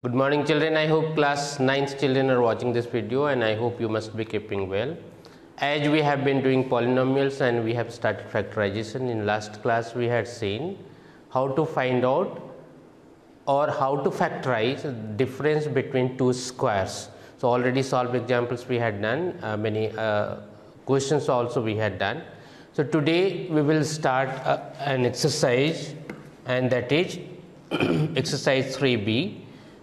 Good morning children. I hope class 9th children are watching this video and I hope you must be keeping well. As we have been doing polynomials and we have started factorization, in last class we had seen how to find out or how to factorize the difference between two squares. So already solved examples we had done, many questions also we had done. So today we will start an exercise, and that is exercise 3b.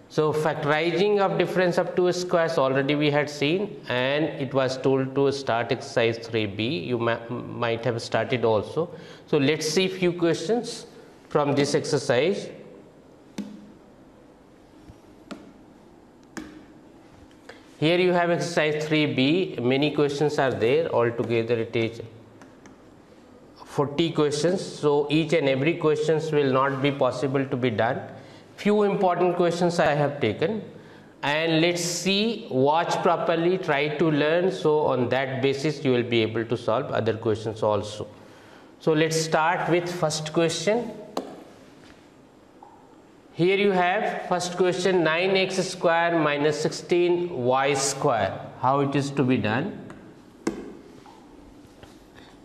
So factorizing of difference of two squares already we had seen, and it was told to start exercise 3b. You might have started also. So let's see few questions from this exercise. Here you have exercise 3b. Many questions are there. Altogether it is 40 questions. So each and every questions will not be possible to be done. Few important questions I have taken, and let's see, watch properly, try to learn, so on that basis you will be able to solve other questions also. So let's start with first question. Here you have first question, 9x square minus 16y square. How it is to be done?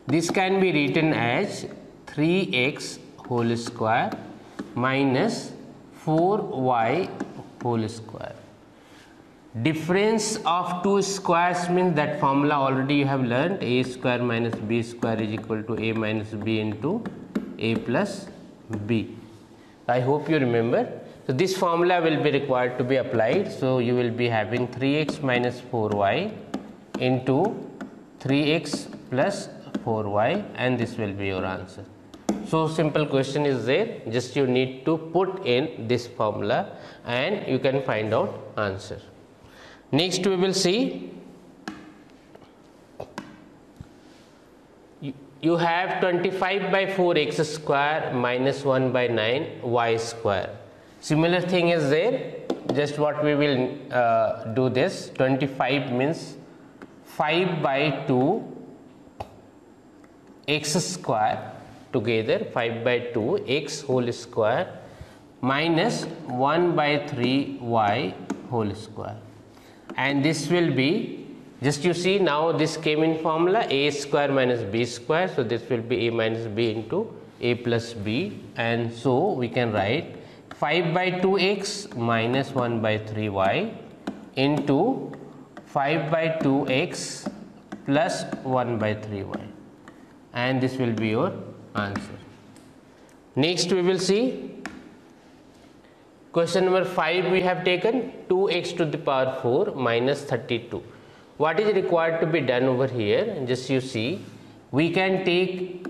This can be written as 3x whole square minus 4y whole square. Difference of two squares means that formula already you have learned, a square minus b square is equal to a minus b into a plus b. I hope you remember. So this formula will be required to be applied. So you will be having 3x minus 4y into 3x plus 4y, and this will be your answer. So simple question is there, just you need to put in this formula and you can find out answer. Next we will see, you have 25 by 4x square minus 1 by 9 y square. Similar thing is there, just what we will do this. 25 means 5 by 2 x square, together 5 by 2 x whole square minus 1 by 3 y whole square, and this will be, just you see, now this came in formula a square minus b square, so this will be a minus b into a plus b, and so we can write 5 by 2x minus 1 by 3y into 5 by 2x plus 1 by 3y, and this will be your answer. Next we will see question number 5. We have taken 2x to the power 4 minus 32. What is required to be done over here? Just you see, we can take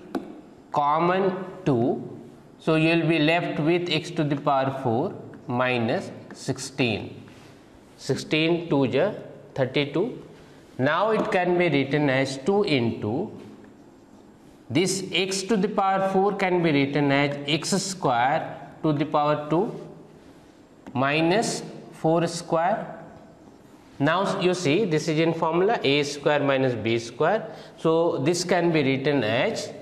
common 2, so you will be left with x to the power 4 minus 16. 16 2 ja 32. Now it can be written as 2 into this x to the power 4 can be written as x square to the power 2 minus 4 square. Now you see, this is in formula a square minus b square, so this can be written as,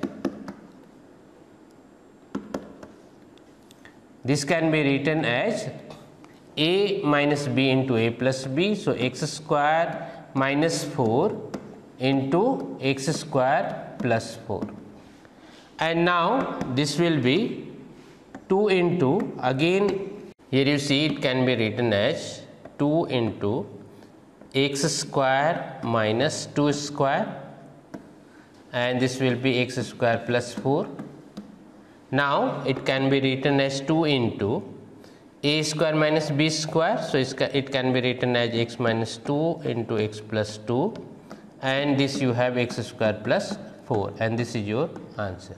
a minus b into a plus b, so x square minus 4 into x square plus 4, and now this will be 2 into, again here you see it can be written as 2 into x square minus 2 square, and this will be x square plus 4. Now it can be written as 2 into a square minus b square, so it can be written as x minus 2 into x plus 2, and this you have x square plus 4, and this is your answer.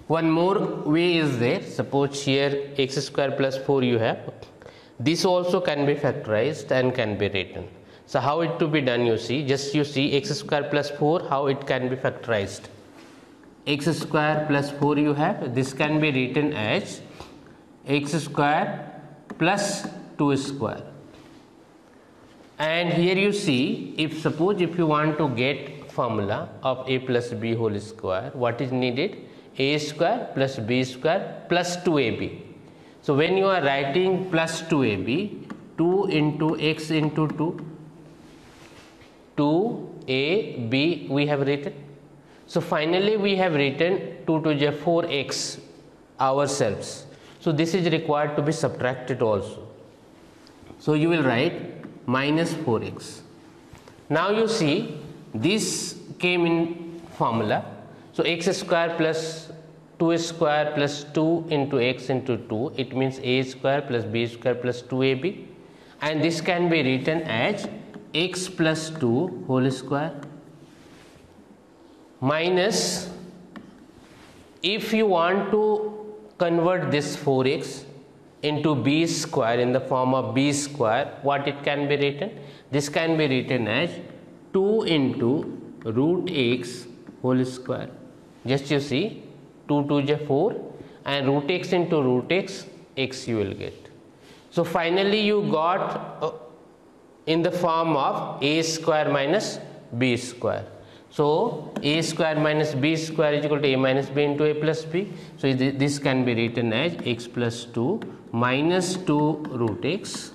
One more way is there. Suppose here x square plus 4 you have, this also can be factorized and can be written. So how it to be done, you see, just you see x square plus 4, how it can be factorized. X square plus 4 you have, this can be written as x square plus 2 square, and here you see, if you want to get formula of a plus b whole square, what is needed? A square plus b square plus 2ab. So when you are writing plus 2ab, 2 into x into 2ab we have written. So finally we have written 2 to the 4x ourselves. So this is required to be subtracted also. So you will write minus 4x. Now you see this came in formula. So x square plus 2 square plus 2 into x into 2, it means a square plus b square plus 2ab, and this can be written as x plus 2 whole square minus, if you want to convert this 4x into b square in the form of b square, what it can be written? This can be written as 2 into root x whole square. Just you see, 2 to the 4 and root x into root x, x you will get. So finally you got in the form of a square minus b square. So a square minus b square is equal to a minus b into a plus b. So this can be written as x plus 2 minus 2 root x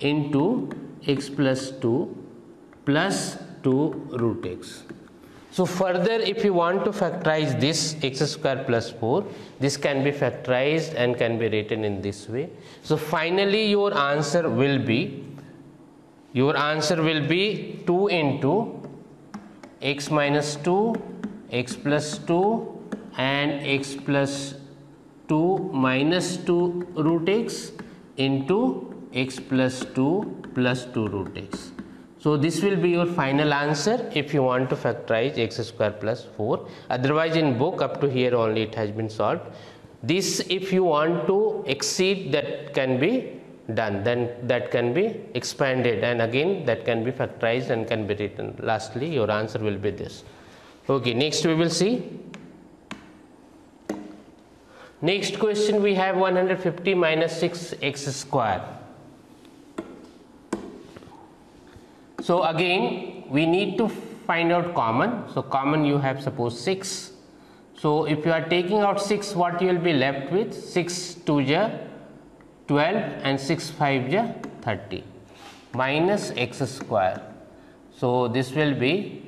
into x plus 2 plus 2 root x. So further, if you want to factorize this x square plus 4, this can be factorized and can be written in this way. So finally your answer will be 2 into x minus 2, x plus 2 and x plus 2 minus 2 root x into x plus 2 plus 2 root x. So this will be your final answer if you want to factorize x square plus 4. Otherwise in book up to here only it has been solved. This if you want to exceed, that can be done, then that can be expanded and again that can be factorized and can be written. Lastly your answer will be this. Okay, next we will see. Next question we have 150 minus 6x square. So again we need to find out common. So common you have suppose 6. So if you are taking out 6, what you will be left with? 6 2 ja 12 and 6 5 ja 30 minus x square. So this will be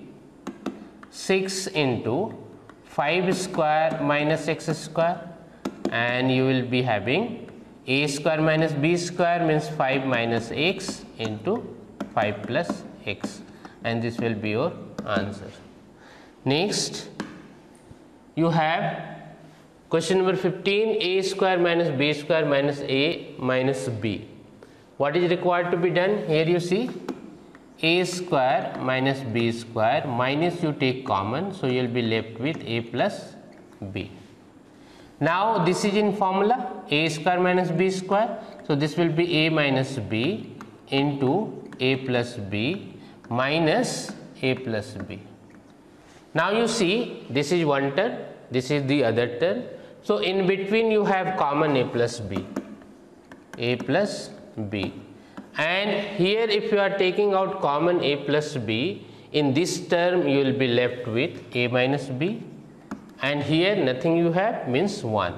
6 into 5 square minus x square, and you will be having a square minus b square means 5 minus x into 5 plus x, and this will be your answer. Next you have question number 15, a square minus b square minus a minus b. What is required to be done? Here you see a square minus b square minus you take common, so you will be left with a plus b. Now this is in formula a square minus b square, so this will be a minus b into a plus b minus a plus b. Now you see this is one term, this is the other term. So in between you have common a plus b, and here if you are taking out common a plus b, in this term you will be left with a minus b, and here nothing you have means 1.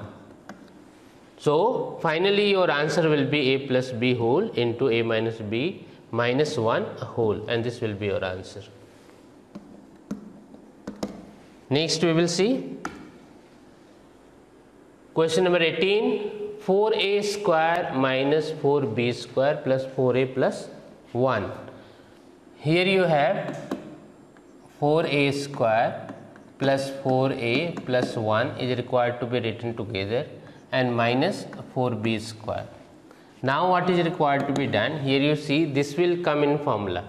So finally your answer will be a plus b whole into a minus b minus 1 whole, and this will be your answer. Next we will see question number 18, 4a square minus 4b square plus 4a plus 1. Here you have 4a square plus 4a plus 1 is required to be written together and minus 4b square. Now what is required to be done? Here you see this will come in formula.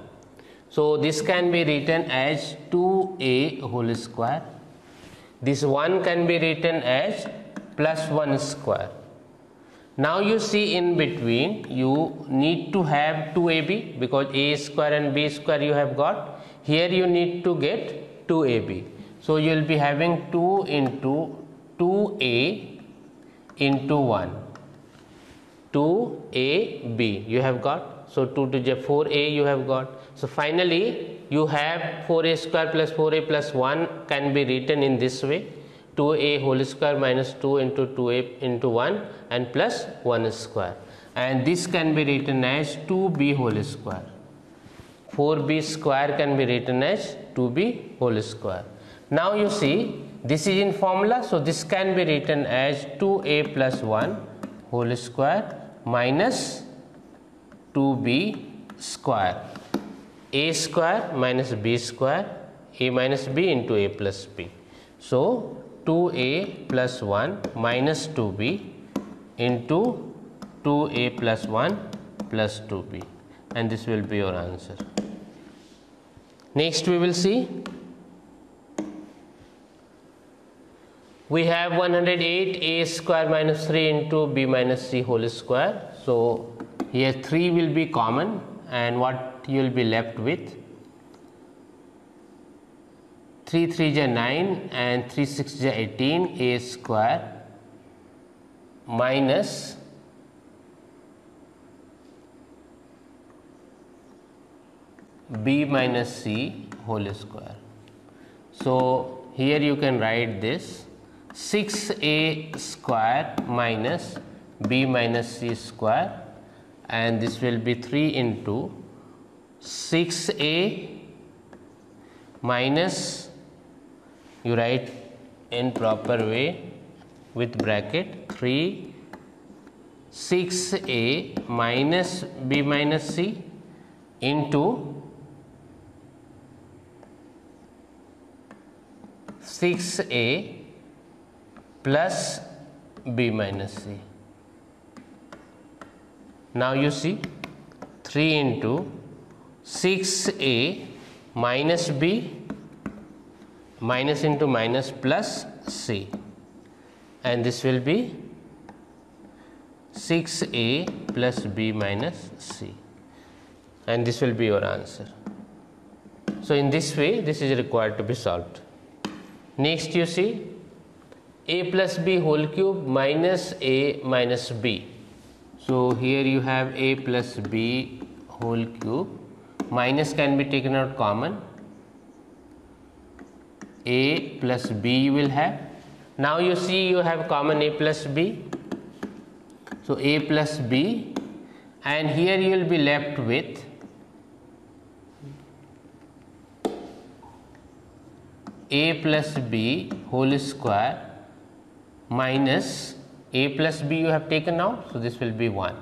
So this can be written as 2a whole square. This 1 can be written as plus 1 square. Now you see in between you need to have 2ab because a square and b square you have got. Here you need to get 2ab. So you will be having 2 into 2a into 1. 2ab you have got. So 2 to the 4a you have got. So finally you have 4a square plus 4a plus 1 can be written in this way. 2a whole square minus 2 into 2a into 1 and plus 1 square, and this can be written as 2b whole square. 4b square can be written as 2b whole square. Now you see this is in formula, so this can be written as 2a plus 1 whole square minus 2b square. A square minus b square, a minus b into a plus b. So 2a plus 1 minus 2b into 2a plus 1 plus 2b, and this will be your answer. Next we will see, we have 108a square minus 3 into b minus c whole square. So here 3 will be common, and what you will be left with, 3 3 is 9 and 3 6 is 18, a square minus b minus c whole square. So here you can write this 6a square minus b minus c square, and this will be 3 into 6a minus, you write in proper way with bracket, 3 6a minus b minus c into 6a plus b minus c. Now you see 3 into 6a minus b, minus into minus plus c, and this will be 6a plus b minus c, and this will be your answer. So in this way this is required to be solved. Next you see a plus b whole cube minus a minus b. So here you have a plus b whole cube, minus can be taken out common, a plus b you will have. Now you see you have common a plus b, so a plus b, and here you will be left with a plus b whole square minus a plus b you have taken out, so this will be 1.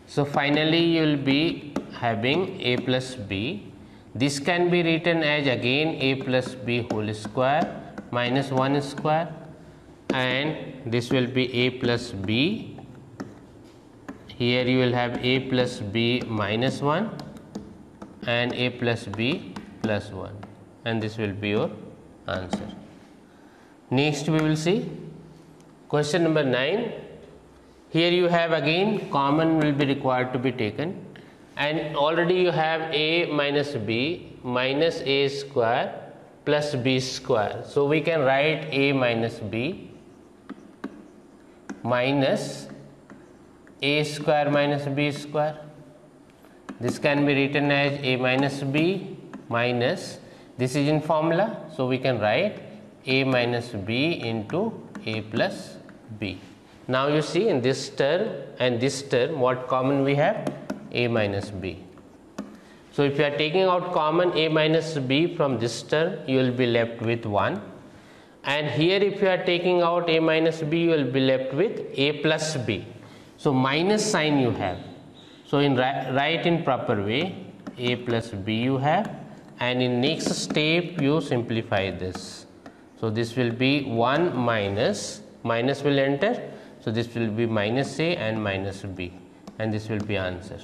So finally you will be having a plus b. This can be written as again a plus b whole square minus 1 square, and this will be a plus b. Here you will have a plus b minus 1 and a plus b plus 1, and this will be your answer. Next we will see question number 9. Here you have again common will be required to be taken, and already you have a minus b minus a square plus b square. So we can write a minus b minus a square minus b square. This can be written as a minus b minus, this is in formula, so we can write a minus b into a plus b. Now you see in this term and this term what common we have, a minus b. So if you are taking out common a minus b from this term, you will be left with 1, and here if you are taking out a minus b, you will be left with a plus b. So minus sign you have, so in write in proper way, a plus b you have, and in next step you simplify this. So this will be 1 minus, minus will enter, so this will be minus a and minus b, and this will be answer.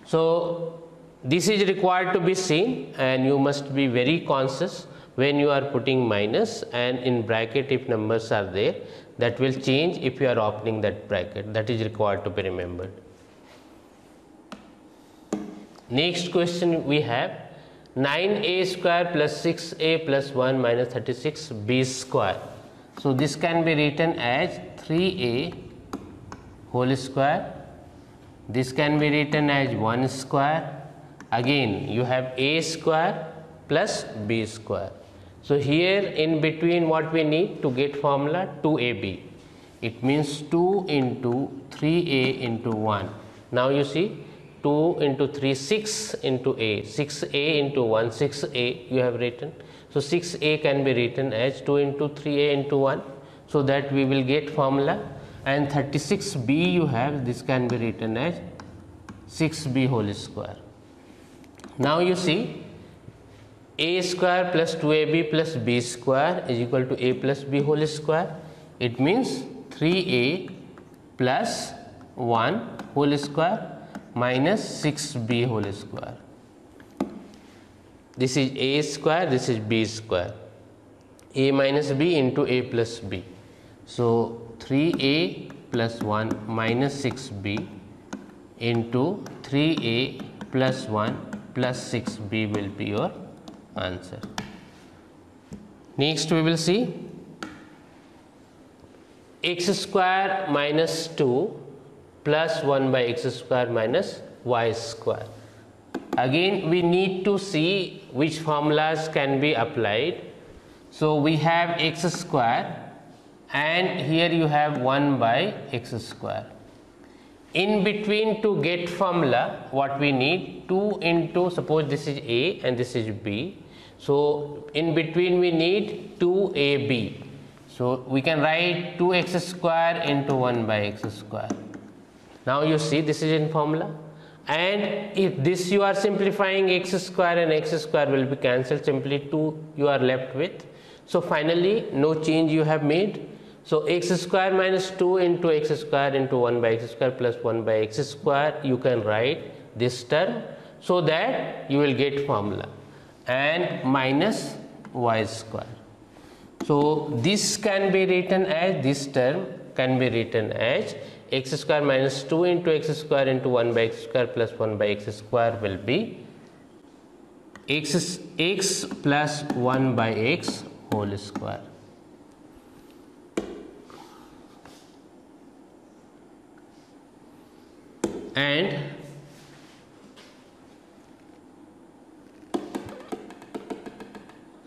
So this is required to be seen, and you must be very conscious when you are putting minus, and in bracket if numbers are there, that will change if you are opening that bracket. That is required to be remembered. Next question we have 9a square plus 6a plus 1 minus 36b square. So this can be written as 3a whole square. This can be written as 1 square. Again you have a square plus b square. So here in between what we need to get formula 2ab. It means 2 into 3a into 1. Now you see 2 into 3, 6 into a, 6a into 1, 6a you have written. So 6a can be written as 2 into 3a into 1. So that we will get formula, and 36b you have, this can be written as 6b whole square. Now you see a square plus 2ab plus b square is equal to a plus b whole square. It means 3a plus 1 whole square minus 6b whole square. This is a square, this is b square. A minus b into a plus b. So 3a plus 1 minus 6b into 3a plus 1 plus 6b will be your answer. Next we will see x square minus 2 plus 1 by x square minus y square. Again we need to see which formulas can be applied. So we have x square and here you have 1 by x square. In between, to get formula what we need, 2 into, suppose this is a and this is b. So in between we need 2ab. So we can write 2x square into 1 by x square. Now you see this is in formula, and if this you are simplifying, x square and x square will be cancelled, simply 2 you are left with. So finally no change you have made. So x square minus 2 into x square into 1 by x square plus 1 by x square, you can write this term so that you will get formula, and minus y square. So this can be written as, this term can be written as x square minus 2 into x square into 1 by x square plus 1 by x square will be x plus 1 by x whole square. And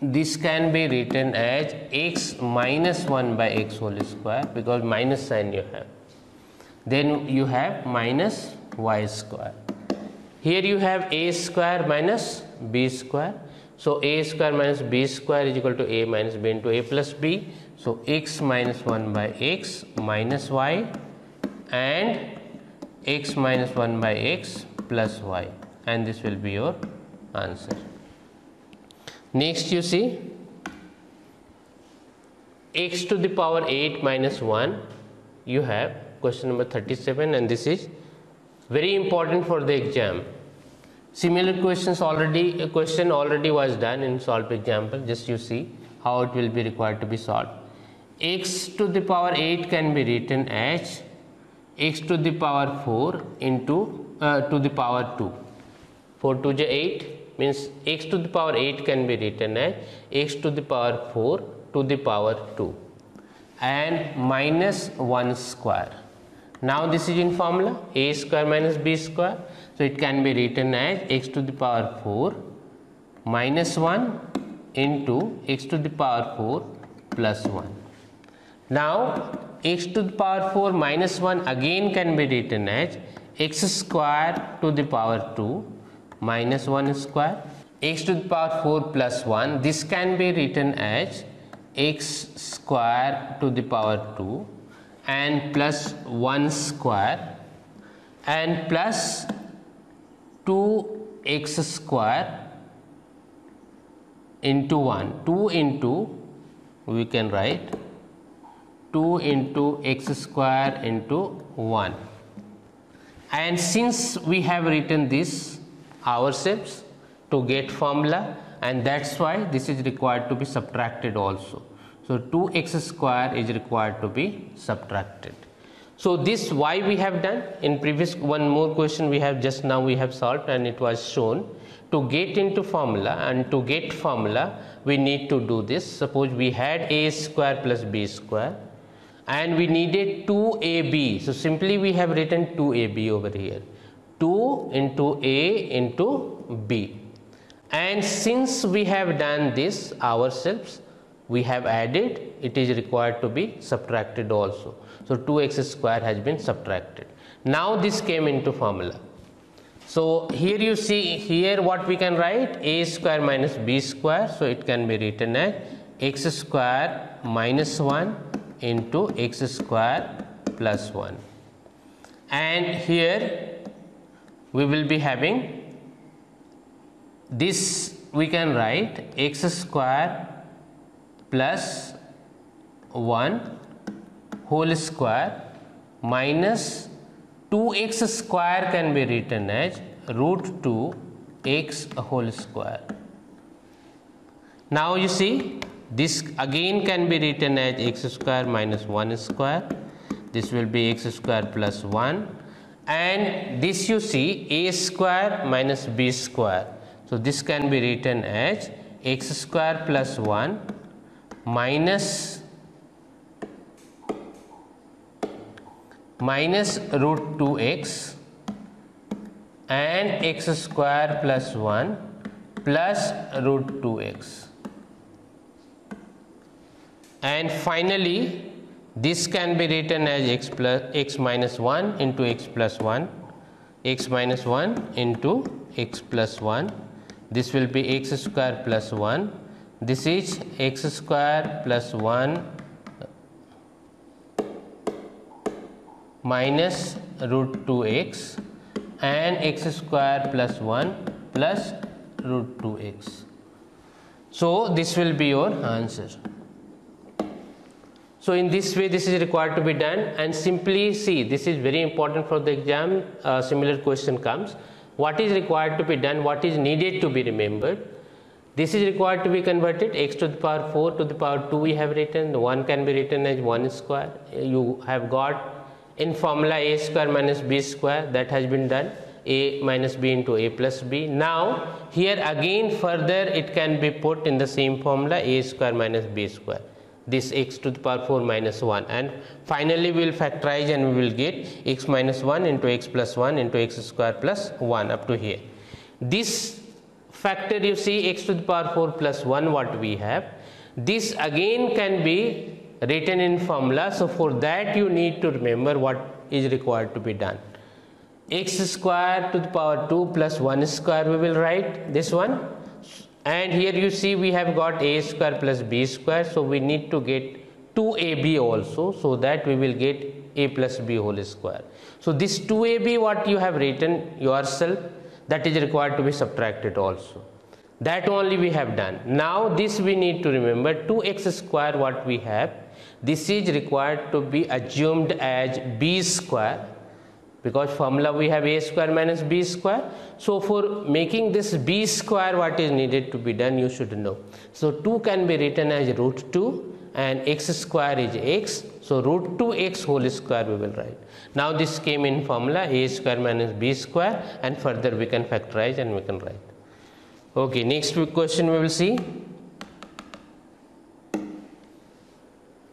this can be written as x minus 1 by x whole square, because minus sign you have. Then you have minus y square. Here you have a square minus b square. So a square minus b square is equal to a minus b into a plus b. So x minus 1 by x minus y, and x minus 1 by x plus y, and this will be your answer. Next you see x to the power 8 minus 1, you have question number 37, and this is very important for the exam. Similar questions already, a question already was done in solved example, just you see how it will be required to be solved. X to the power 8 can be written as x to the power 4 into to the power 2. 4 to the 8 means x to the power 8 can be written as x to the power 4 to the power 2 and minus 1 square. Now this is in formula a square minus b square. So it can be written as x to the power 4 minus 1 into x to the power 4 plus 1. Now x to the power 4 minus 1 again can be written as x square to the power 2 minus 1 square. X to the power 4 plus 1, this can be written as x square to the power 2 and plus 1 square and plus 2x square into 1. 2 into, we can write 2 into x square into 1. And since we have written this ourselves to get formula, and that's why this is required to be subtracted also. So 2x square is required to be subtracted. So this why we have done in previous one more question we have just now we have solved, and it was shown to get into formula, and to get formula we need to do this. Suppose we had a square plus b square and we needed 2ab. So simply we have written 2ab over here. 2 into a into b. and since we have done this ourselves, we have added, it is required to be subtracted also. So 2x square has been subtracted. Now this came into formula. So here you see, here what we can write, a square minus b square, so it can be written as x square minus 1 into x square plus 1, and here we will be having this, we can write x square plus 1 whole square minus 2x square can be written as root 2 x whole square. Now you see, this again can be written as x square minus 1 square, this will be x square plus 1, and this you see a square minus b square, so this can be written as x square plus 1 minus root 2x and x square plus 1 plus root 2x, and finally this can be written as x minus 1 into x plus 1, x minus 1 into x plus 1, this will be x square plus 1, this is x square plus 1 minus root 2x and x square plus 1 plus root 2x. So this will be your answer. So in this way this is required to be done, and simply see, this is very important for the exam, similar question comes, what is required to be done, what is needed to be remembered. This is required to be converted, x to the power 4 to the power 2 we have written, the 1 can be written as 1 square, you have got in formula a square minus b square, that has been done, a minus b into a plus b. Now here again further it can be put in the same formula, a square minus b square, this x to the power 4 minus 1, and finally we will factorize and we will get x minus 1 into x plus 1 into x square plus 1 up to here. This factor you see, x to the power 4 plus 1 what we have, this again can be written in formula. So for that you need to remember what is required to be done. X square to the power 2 plus 1 square we will write this one, and here you see we have got a square plus b square, so we need to get 2ab also, so that we will get a plus b whole square. So this 2ab what you have written yourself, that is required to be subtracted also, that only we have done. Now this we need to remember, 2x square what we have, this is required to be assumed as b square, because formula we have a square minus b square. So for making this b square what is needed to be done you should know. So 2 can be written as root 2 and x square is x, so root 2x whole square we will write. Now this came in formula a square minus b square, and further we can factorize and we can write. Okay, next question we will see.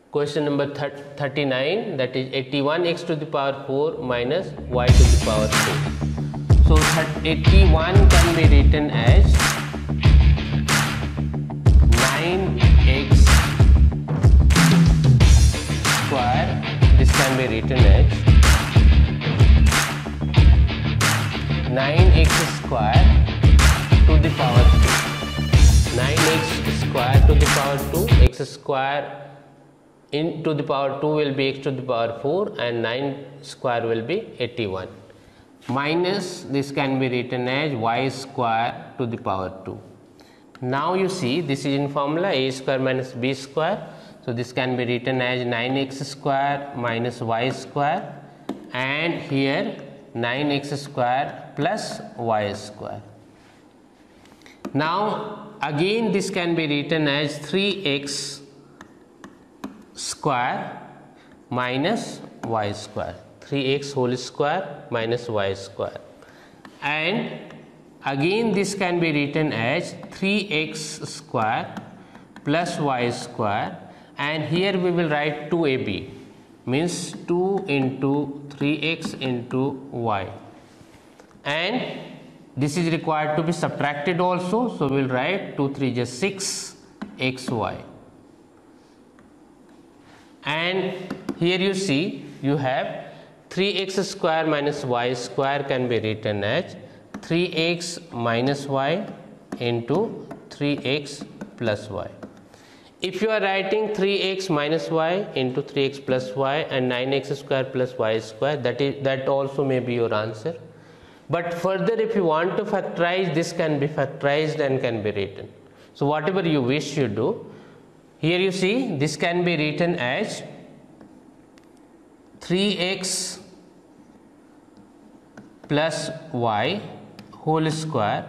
Question number 39, that is 81 x to the power 4 minus y to the power 2. So 81 can be written as 9x square, this can be written as 9x square to the power 2. 9x square to the power 2, x square into the power 2 will be x to the power 4 and 9 square will be 81, minus this can be written as y square to the power 2. Now you see this is in formula a square minus b square, so this can be written as 9x square minus y square, and here 9x square plus y square. Now again this can be written as 3x square minus y square, 3x whole square minus y square, and again this can be written as 3x square plus y square, and here we will write 2ab, means 2 into 3x into y, and this is required to be subtracted also, so we will write 2 3 is 6xy, and here you see you have 3x square minus y square can be written as 3x minus y into 3x plus y. If you are writing 3x minus y into 3x plus y and 9x square plus y square, that also may be your answer. But further, if you want to factorize, this can be factorized and can be written. So whatever you wish you do. Here you see this can be written as 3x plus y whole square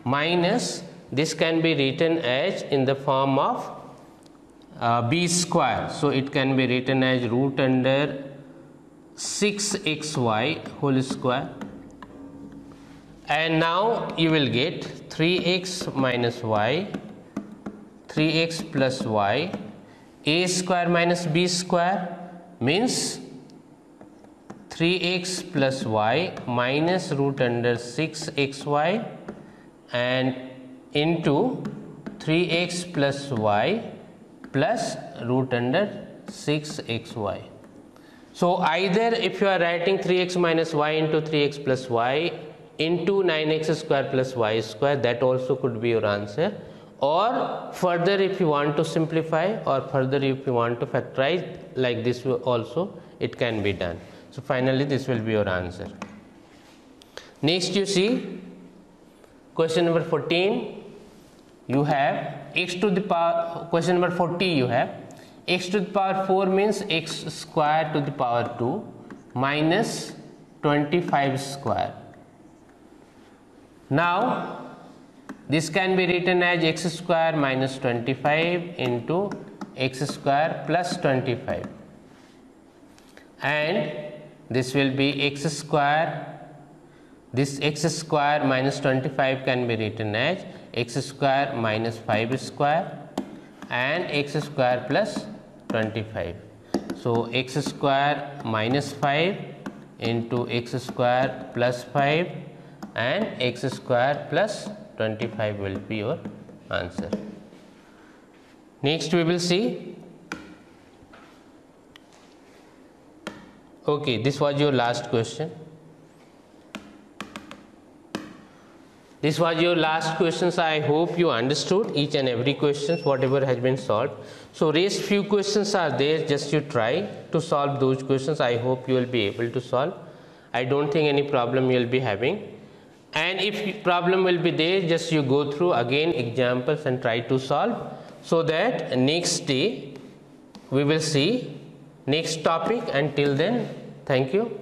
minus, this can be written as in the form of b square, so it can be written as root under 6xy whole square, and now you will get 3x minus y, 3x plus y, a square minus b square means 3x plus y minus root under 6xy and into 3x plus y plus root under 6xy. So either if you are writing 3x minus y into 3x plus y into 9x square plus y square, that also could be your answer, or further if you want to simplify, or further if you want to factorize, like this also it can be done. So finally this will be your answer. Next you see question number 14. You have x to the power, question number 40 you have x to the power 4 means x square to the power 2 minus 25 square. Now this can be written as x square minus 25 into x square plus 25, and this will be x square, this x square minus 25 can be written as x square minus 5 square and x square plus 25. So x square minus 5 into x square plus 5 and x square plus 25 will be your answer. Next we will see. Okay, this was your last question. This was your last questions. I hope you understood each and every questions whatever has been solved. So rest few questions are there, just you try to solve those questions. I hope you will be able to solve. I don't think any problem you will be having, and if problem will be there, just you go through again examples and try to solve, so that next day we will see next topic. Until then, thank you.